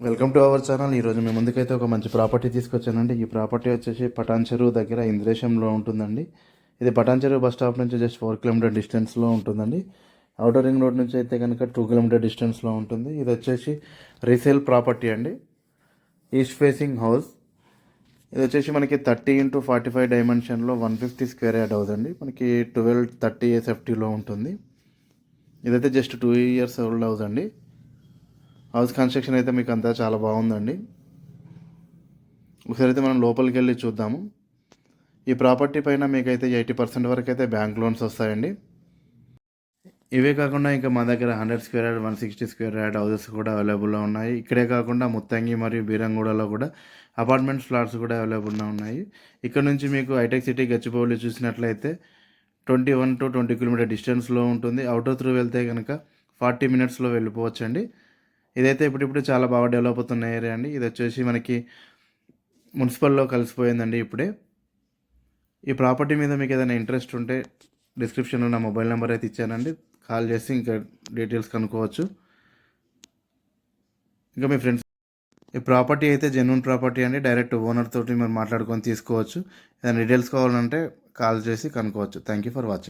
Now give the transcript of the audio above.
Welcome to our channel. ఈరోజు మీ ముందుకైతే ఒక మంచి ప్రాపర్టీ తీసుకొచ్చానండి. ఈ ప్రాపర్టీ వచ్చేసి పటాన్ చెరువు దగ్గర ఇంద్రేశంలో ఉంటుందండి. ఇది పటాన్ చెరువు బస్ స్టాప్ నుంచి జస్ట్ 4 కిలోమీటర్ డిస్టెన్స్లో ఉంటుందండి. అవుటర్ రింగ్ రోడ్ నుంచి అయితే కనుక 2 కిలోమీటర్ డిస్టెన్స్లో ఉంటుంది. ఇది వచ్చేసి రీసేల్ ప్రాపర్టీ అండి. East facing house. ఇది వచ్చేసి మనకి 30x45 డైమెన్షన్లో 150 స్క్వేర్ యార్డ్ అవుతుంది. మనకి 1230 SFTలో ఉంటుంది. ఇదైతే జస్ట్ 2 ఇయర్స్ ఓల్డ్ హౌస్ అండి. హౌస్ కన్స్ట్రక్షన్ అయితే మీకు అంతా చాలా బాగుందండి. ఒకసారి అయితే మనం లోపలికి వెళ్ళి చూద్దాము. ఈ ప్రాపర్టీ పైన మీకైతే 80% వరకు అయితే బ్యాంక్ లోన్స్ వస్తాయండి. ఇవే కాకుండా ఇంకా మా దగ్గర 100 square yard 160 square yard houses కూడా అవైలబుల్లో ఉన్నాయి. ఇక్కడే కాకుండా ముత్తంగి మరియు బీరంగూడలో కూడా అపార్ట్మెంట్ ఫ్లాట్స్ కూడా అవైలబుల్లో ఉన్నాయి. ఇక్కడ నుంచి మీకు హైటెక్ సిటీ గచ్చిబౌలి చూసినట్లయితే 21 to 20 కిలోమీటర్ డిస్టెన్స్లో ఉంటుంది. అవుటర్ త్రూ వెళ్తే కనుక 40 మినిట్స్లో వెళ్ళిపోవచ్చండి. ఇదైతే ఇప్పుడిప్పుడు చాలా బాగా డెవలప్ అవుతున్న ఏరియా అండి. ఇది వచ్చేసి మనకి మున్సిపల్లో కలిసిపోయిందండి ఇప్పుడే. ఈ ప్రాపర్టీ మీద మీకు ఏదైనా ఇంట్రెస్ట్ ఉంటే డిస్క్రిప్షన్లో నా మొబైల్ నెంబర్ అయితే ఇచ్చానండి. కాల్ చేసి ఇంకా డీటెయిల్స్ కనుక్కోవచ్చు. ఇంకా మీ ఫ్రెండ్స్, ఈ ప్రాపర్టీ అయితే జెన్యూన్ ప్రాపర్టీ అండి. డైరెక్ట్ ఓనర్ తోటి మీరు మాట్లాడుకొని తీసుకోవచ్చు. ఏదైనా డీటెయిల్స్ కావాలంటే కాల్ చేసి కనుక్కోవచ్చు. Thank you for watching.